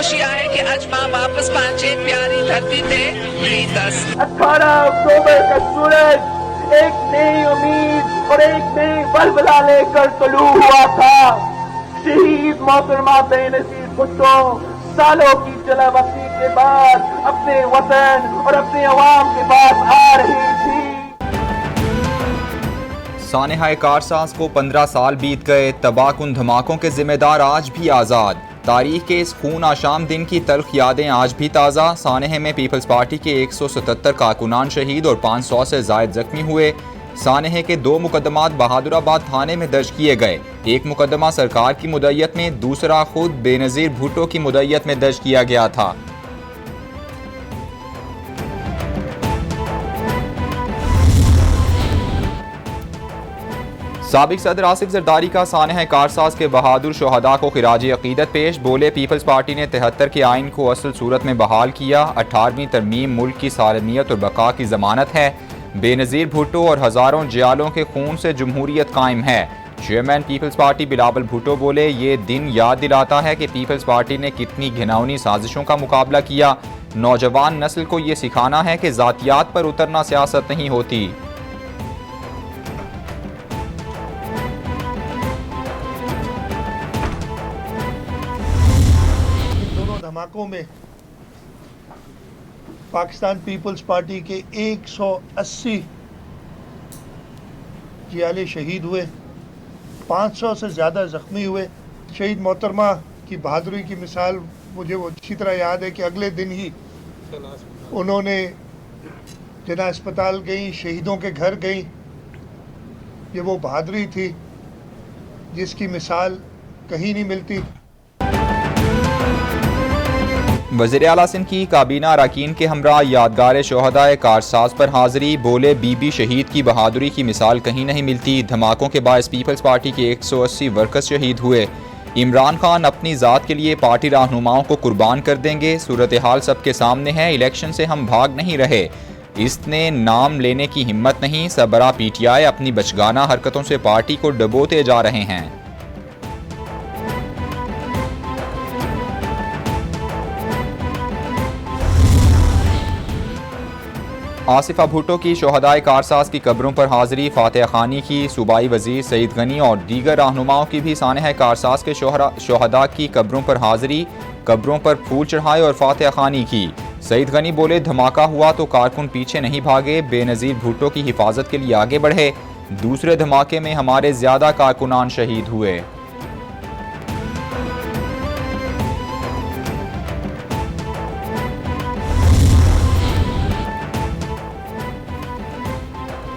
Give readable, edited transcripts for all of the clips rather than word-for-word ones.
खुशियाँ है कि आज माँ वापस पहुंचे प्यारी धरती पे 18 अक्टूबर का सूरज एक नई उम्मीद और एक नई बलबला लेकर तुलू हुआ था। शहीद मोहतरमा बेनजीर भुट्टो सालों की जलावतनी के बाद अपने वतन और अपने अवाम के पास आ रही थी। सानेहा कारसाज को 15 साल बीत गए, तबाहकुन धमाकों के जिम्मेदार आज भी आज़ाद। तारीख के इस खून आशाम दिन की तल्ख यादें आज भी ताज़ा। सानेहे में पीपल्स पार्टी के 177 कारकुनान शहीद और 500 से ज़ायद जख्मी हुए। सानेहे के 2 मुकदमात बहादुराबाद थाने में दर्ज किए गए। एक मुकदमा सरकार की मुद्दत में, दूसरा खुद बेनज़ीर भुट्टो की मुद्दत में दर्ज किया गया था। साबिक सदर आसिफ जरदारी का सानेहा कारसाज के बहादुर शोहदा को खिराजी अकीदत पेश। बोले, पीपल्स पार्टी ने 73 के आइन को असल सूरत में बहाल किया। 18वीं तरमीम मुल्क की सालमियत और बका की जमानत है। बेनज़ीर भुट्टो और हज़ारों जियालों के खून से जमहूरियत कायम है। चेयरमैन पीपल्स पार्टी बिलावल भुट्टो बोले, ये दिन याद दिलाता है कि पीपल्स पार्टी ने कितनी घिनौनी साजिशों का मुकाबला किया। नौजवान नस्ल को ये सिखाना है कि ज़ातियात पर उतरना सियासत नहीं होती। धमाकों में पाकिस्तान पीपल्स पार्टी के 180 जियाले शहीद हुए, 500 से ज़्यादा ज़ख्मी हुए। शहीद मोहतरमा की बहादुरी की मिसाल मुझे वो अच्छी तरह याद है कि अगले दिन ही उन्होंने जना अस्पताल गई, शहीदों के घर गई। ये वो बहादुरी थी जिसकी मिसाल कहीं नहीं मिलती। वज़ीर आला सिंध की काबीना अरकान के हमरा यादगार शोहदाए कारसाज पर हाज़री। बोले, बीबी शहीद की बहादुरी की मिसाल कहीं नहीं मिलती। धमाकों के बायस पीपल्स पार्टी के 180 वर्कर्स शहीद हुए। इमरान खान अपनी ज़ात के लिए पार्टी रहनुमाओं को कुर्बान कर देंगे। सूरत हाल सबके सामने है, इलेक्शन से हम भाग नहीं रहे। इसने नाम लेने की हिम्मत नहीं। सबरा PTI अपनी बचगाना हरकतों से पार्टी को डबोते जा रहे हैं। आसिफा भुट्टो की शोहदाए कारसाज की कब्रों पर हाज़री। फातिहा खानी की सूबाई वज़ीर सईद गनी और दीगर रहनुमाओं की भी सानेहा कारसाज के शोहदा की कब्रों पर हाज़री। कब्रों पर फूल चढ़ाए और फातिहा खानी की। सईद गनी बोले, धमाका हुआ तो कारकुन पीछे नहीं भागे, बेनज़ीर भुट्टो की हिफाजत के लिए आगे बढ़े। दूसरे धमाके में हमारे ज़्यादा कारकुनान शहीद हुए।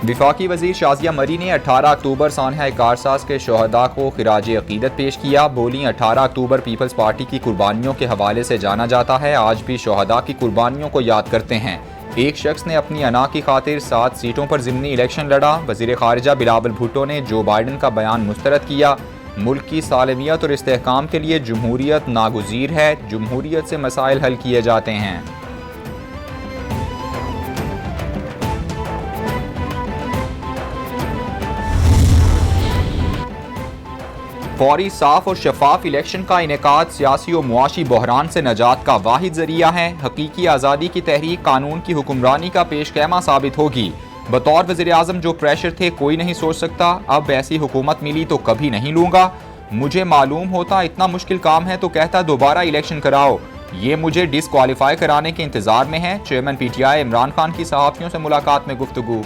विफाकी वज़ीर शाज़िया मरी ने 18 अक्टूबर सानेहा कारसाज के शोहदा को खिराजी अकीदत पेश किया। बोली, 18 अक्टूबर पीपल्स पार्टी की कुर्बानियों के हवाले से जाना जाता है। आज भी शोहदा की कुर्बानियों को याद करते हैं। एक शख्स ने अपनी अना की खातिर 7 सीटों पर ज़िमनी इलेक्शन लड़ा। वज़ीर ख़ारिजा बिलावल भुट्टो ने जो बाइडन का बयान मुस्तरद किया। मुल्क की सालमियत और इस्तेहकाम के लिए जमहूरियत नागुज़ीर है। जमहूरियत से मसाइल हल किए जाते हैं। फौरी, साफ और शफाफ इलेक्शन का इनेकाद सियासी और मुआशी बहरान से नजात का वाहिद जरिया है। हकीकी आज़ादी की तहरीक कानून की हुक्मरानी का पेशकैमा साबित होगी। बतौर वज़ीर आज़म जो प्रेशर थे कोई नहीं सोच सकता। अब ऐसी हुकूमत मिली तो कभी नहीं लूँगा। मुझे मालूम होता इतना मुश्किल काम है तो कहता दोबारा इलेक्शन कराओ। ये मुझे डिसक्वालीफाई कराने के इंतजार में है। चेयरमैन PTI इमरान खान की सहाफ़ियों से मुलाकात में गुफ्तगू।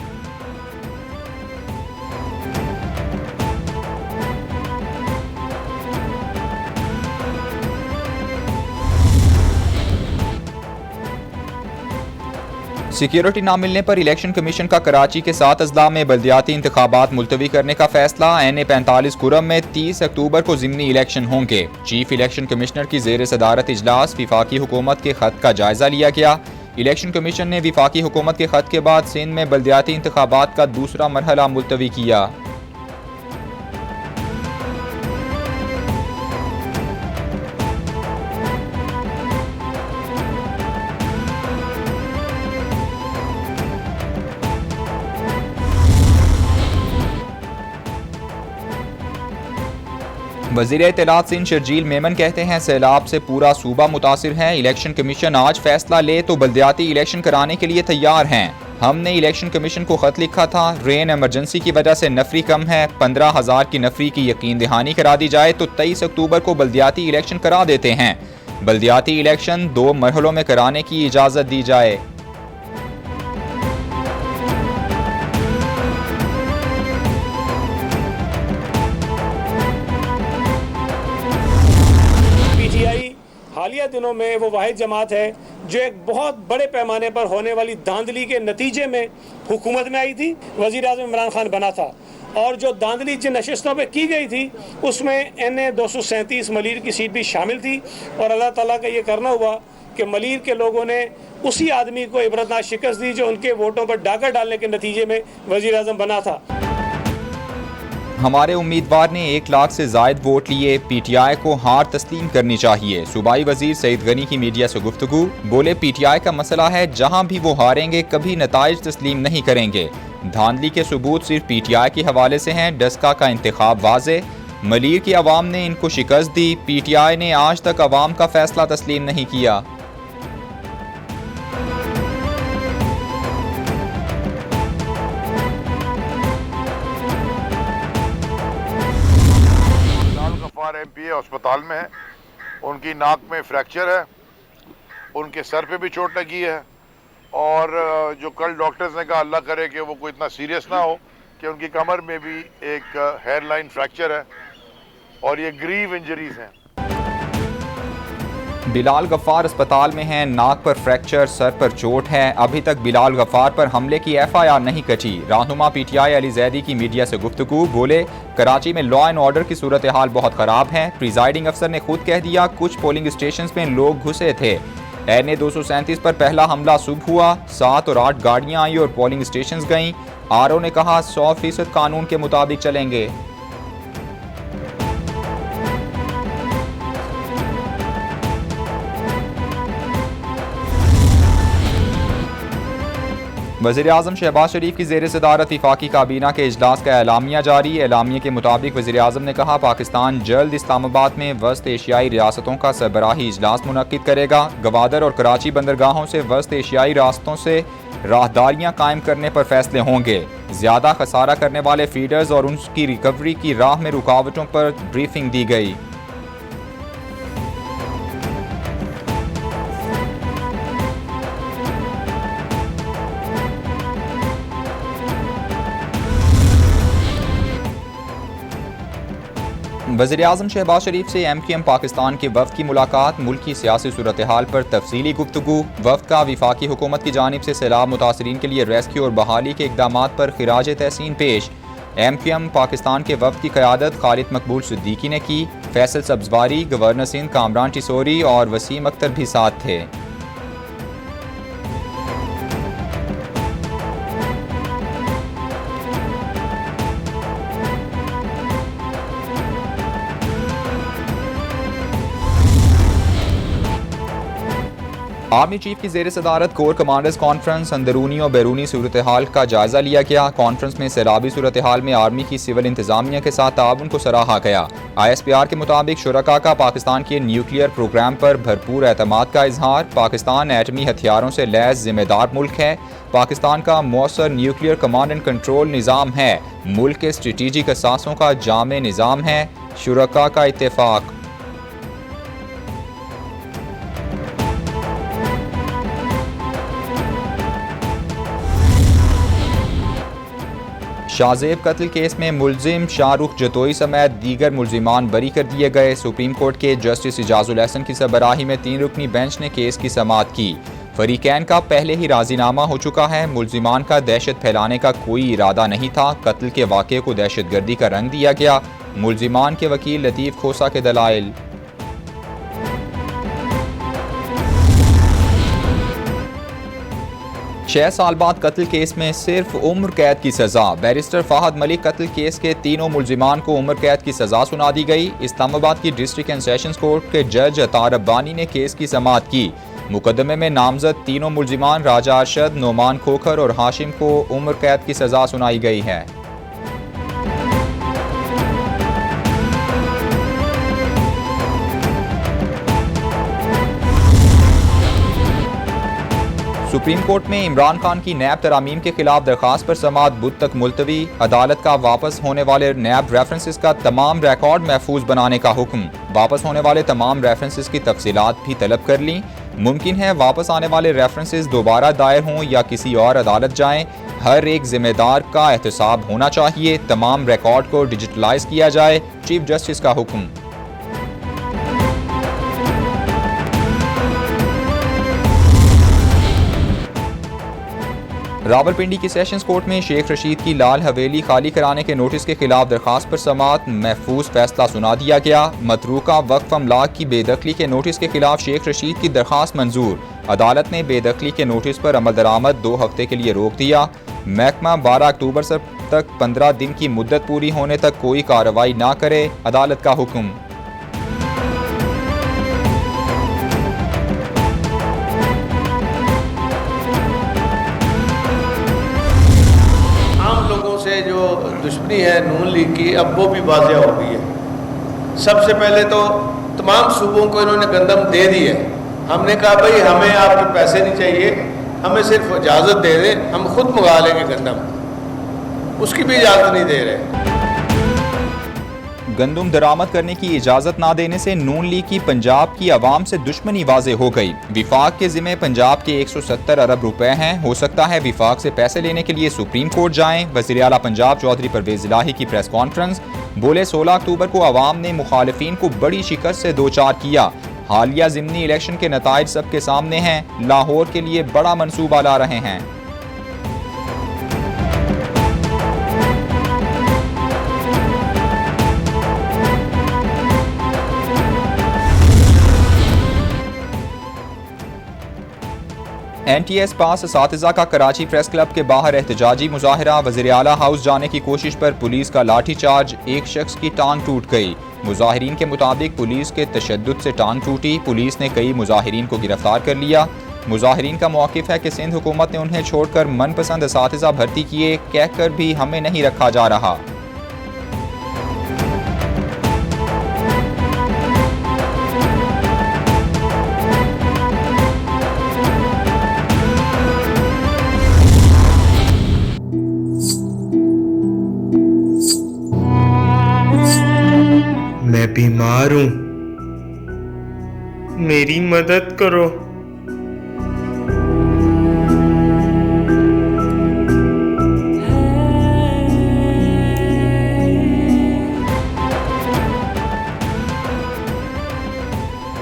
सिक्योरिटी ना मिलने पर इलेक्शन कमीशन का कराची के 7 अजला में बल्दियाती इंतखाबात मुलतवी करने का फैसला। NA 45 कुरम में 30 अक्टूबर को ज़िमनी इलेक्शन होंगे। चीफ इलेक्शन कमिश्नर की ज़ेर सदारत इजलास विफाकी हुकूमत के खत का जायजा लिया गया। इलेक्शन कमीशन ने विफाकी हुकूमत के खत के बाद सिंध में बल्दियाती इंतखाबात का दूसरा मरहला मुलतवी किया। वज़ीर इत्तलात सिंध शर्जील मेमन कहते हैं सैलाब से पूरा सूबा मुतासिर है। इलेक्शन कमीशन आज फैसला ले तो बल्दियाती इलेक्शन कराने के लिए तैयार हैं। हमने इलेक्शन कमीशन को खत लिखा था, रेन एमरजेंसी की वजह से नफरी कम है, 15,000 की नफरी की यकीन दहानी करा दी जाए तो 23 अक्टूबर को बल्दियाती इलेक्शन करा देते हैं। बल्दियाती इलेक्शन 2 मरहलों में कराने की इजाज़त दी जाए। हालिया दिनों में वो वाहिद जमात है जो एक बहुत बड़े पैमाने पर होने वाली धांधली के नतीजे में हुकूमत में आई थी। वज़ीर आज़म इमरान खान बना था और जो धांधली जिन नशिस्तों पे की गई थी उसमें NA 237 मलीर की सीट भी शामिल थी। और अल्लाह ताला का ये करना हुआ कि मलीर के लोगों ने उसी आदमी को इबरतनाक शिकस्त दी जो उनके वोटों पर डाका डालने के नतीजे में वज़ीर आज़म बना था। हमारे उम्मीदवार ने 1 लाख से जायद वोट लिए, PTI को हार तस्लीम करनी चाहिए। सूबाई वजीर सईद गनी की मीडिया से गुफ्तगू, बोले PTI का मसला है, जहां भी वो हारेंगे कभी नताइज तस्लीम नहीं करेंगे। धांधली के सबूत सिर्फ PTI के हवाले से हैं। डस्का का इंतखाब वाज़े, मलीर की आवाम ने इनको शिकस्त दी। PTI ने आज तक आवाम का फैसला तस्लीम नहीं किया। MP अस्पताल में है, उनकी नाक में फ्रैक्चर है, उनके सर पे भी चोट लगी है और जो कल डॉक्टर्स ने कहा अल्लाह करे कि वो कोई इतना सीरियस ना हो कि उनकी कमर में भी एक हेयरलाइन फ्रैक्चर है और ये ग्रीव इंजरीज हैं। बिलाल गफ्फार अस्पताल में हैं, नाक पर फ्रैक्चर, सर पर चोट है। अभी तक बिलाल गफ्फार पर हमले की FIR नहीं कटी। रहनुमा PTI अली जैदी की मीडिया से गुफ्तगू, बोले कराची में लॉ एंड ऑर्डर की सूरत हाल बहुत ख़राब है। प्रिजाइडिंग अफसर ने खुद कह दिया कुछ पोलिंग स्टेशन में लोग घुसे थे। NA 237 पर पहला हमला सुबह हुआ, 7 और 8 गाड़ियाँ आई और पोलिंग स्टेशन गईं। RO ने कहा 100% कानून के मुताबिक चलेंगे। वज़ीर आज़म शहबाज शरीफ की ज़ेर सदारत वफाकी काबीना के इजलास का एलामिया जारी। एलामिया के मुताबिक वज़ीर आज़म ने कहा पाकिस्तान जल्द इस्लामाबाद में वस्त एशियाई रियासतों का सरबराही इजलास मुनक्किद करेगा। गवादर और कराची बंदरगाहों से वस्त एशियाई रियासतों से राहदारियाँ कायम करने पर फैसले होंगे। ज़्यादा खसारा करने वाले फीडर्स और उनकी रिकवरी की राह में रुकावटों पर ब्रीफिंग दी गई। वज़ीर आज़म शहबाज शरीफ से MQM पाकिस्तान के वफ़द की मुलाकात, मुल्क की सियासी सूरत हाल पर तफसीली गुफ्तगू। वफ़द का वफाकी हुकूमत की जानिब से सैलाब मुतासरीन के लिए रेस्क्यू और बहाली के इक़दामात पर खिराज तहसीन पेश। MQM पाकिस्तान के वफ़द की क़यादत खालिद मकबूल सिद्दीकी ने की। फैसल सब्ज़वारी, गवर्नर सिंध कामरान टिसोरी और वसीम अख्तर भी साथ थे। आर्मी चीफ की ज़ेर सदारत कोर कमांडर्स कॉन्फ्रेंस, अंदरूनी और बैरूनी सूरत हाल का जायजा लिया गया। कॉन्फ्रेंस में सैलाबी सूरत हाल में आर्मी की सिविल इंतजामिया के साथ ताउन को सराहा गया। ISPR के मुताबिक शुरका का पाकिस्तान के न्यूक्लियर प्रोग्राम पर भरपूर एतमाद का इजहार। पाकिस्तान एटमी हथियारों से लैस जिम्मेदार मुल्क है। पाकिस्तान का मौसर न्यूक्लियर कमांड एंड कंट्रोल निज़ाम है। मुल्क के स्ट्रेटेजिक असासों का जामे निज़ाम है। शुरका का इत्तेफाक। शाहजेब कत्ल केस में मुलजिम शाहरुख जतोई समेत दीगर मुलजिमान बरी कर दिए गए। सुप्रीम कोर्ट के जस्टिस इजाजुल हसन की सरबराही में 3 रुकनी बेंच ने केस की समाअत की। फरीकैन का पहले ही राजीनामा हो चुका है। मुलजिमान का दहशत फैलाने का कोई इरादा नहीं था। कत्ल के वाक़े को दहशतगर्दी का रंग दिया गया। मुलजिमान के वकील लतीफ़ खोसा के दलाइल। 6 साल बाद कत्ल केस में सिर्फ उम्र कैद की सजा। बैरिस्टर फाहद मलिक कत्ल केस के तीनों मुलजिमान को उम्र कैद की सजा सुना दी गई। इस्लामाबाद की डिस्ट्रिक्ट एंड सेशंस कोर्ट के जज अतार रब्बानी ने केस की समाअत की। मुकदमे में नामजद तीनों मुलजिमान राजा अरशद, नोमान खोखर और हाशिम को उम्र कैद की सजा सुनाई गई है। सुप्रीम कोर्ट में इमरान खान की नैब तरामीम के खिलाफ दरखास्त पर समाअत बुध तक मुलतवी। अदालत का वापस होने वाले नैब रेफरेंसेस का तमाम रिकॉर्ड महफूज बनाने का हुक्म। वापस होने वाले तमाम रेफरेंसेस की तफसीलात भी तलब कर ली। मुमकिन है वापस आने वाले रेफरेंसेस दोबारा दायर हों या किसी और अदालत जाएं। हर एक जिम्मेदार का एहतसाब होना चाहिए। तमाम रिकॉर्ड को डिजिटलाइज किया जाए। चीफ जस्टिस का हुक्म। रावलपिंडी की सेशंस कोर्ट में शेख रशीद की लाल हवेली खाली कराने के नोटिस के खिलाफ दरखास्त पर समाअत महफूज फैसला सुना दिया गया। मतरूका वक्फ अमलाक की बेदखली के नोटिस के खिलाफ शेख रशीद की दरखास्त मंजूर। अदालत ने बेदखली के नोटिस पर अमल दरामद 2 हफ्ते के लिए रोक दिया। महकमा 12 अक्टूबर से तक 15 दिन की मुद्दत पूरी होने तक कोई कार्रवाई ना करे। अदालत का हुक्म। से जो दुश्मनी है नून लीग की अब वो भी वाज़ेह हो गई है। सबसे पहले तो तमाम सूबों को इन्होंने गंदम दे दी है। हमने कहा भाई हमें आपके पैसे नहीं चाहिए, हमें सिर्फ इजाज़त दे दें, हम खुद मंगा लेंगे गंदम। उसकी भी इजाज़त नहीं दे रहे। गंदम दरामद करने की इजाजत ना देने से नून लीग की पंजाब की आवाम से दुश्मनी वाज़े हो गई। विफाक के जिम्मे पंजाब के 170 अरब रुपए हैं। हो सकता है विफाक से पैसे लेने के लिए सुप्रीम कोर्ट जाएं। वज़ीर आला पंजाब चौधरी परवेज इलाही की प्रेस कॉन्फ्रेंस। बोले 16 अक्टूबर को आवाम ने मुखालिफिन को बड़ी शिकस्त से दो चार किया। हालिया ज़िमनी इलेक्शन के नताइज सबके सामने हैं। लाहौर के लिए बड़ा मंसूबा ला रहे हैं। NTS पास असातिज़ा का कराची प्रेस क्लब के बाहर एहतजाजी मुजाहरा। वज़ीर आला हाउस जाने की कोशिश पर पुलिस का लाठी चार्ज। एक शख्स की टांग टूट गई। मुजाहिरीन के मुताबिक पुलिस के तशद्दुद से टांग टूटी। पुलिस ने कई मुजाहिरीन को गिरफ्तार कर लिया। मुजाहिरीन का मौक़िफ़ है कि सिंध हुकूमत ने उन्हें छोड़कर मनपसंद असातिज़ा भर्ती किए, कहकर भी हमें नहीं रखा जा रहा। मैं बीमार हूं, मेरी मदद करो।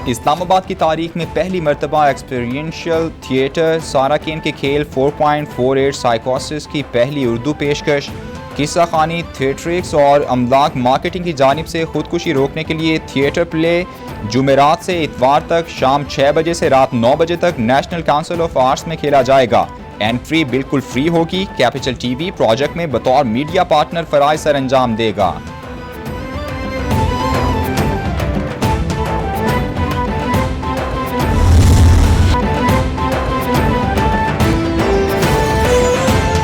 इस्लामाबाद की तारीख में पहली मरतबा एक्सपीरियंशियल थिएटर साराकेन के खेल 4.48 साइकोसिस की पहली उर्दू पेशकश। किस्सा खानी, थिएट्रिक्स और अमलाक मार्केटिंग की जानिब से खुदकुशी रोकने के लिए थिएटर प्ले जुमेरात से इतवार तक शाम 6 बजे से रात 9 बजे तक नेशनल काउंसिल ऑफ आर्ट्स में खेला जाएगा। एंट्री बिल्कुल फ्री होगी। कैपिटल टीवी प्रोजेक्ट में बतौर मीडिया पार्टनर फराइज सर अंजाम देगा।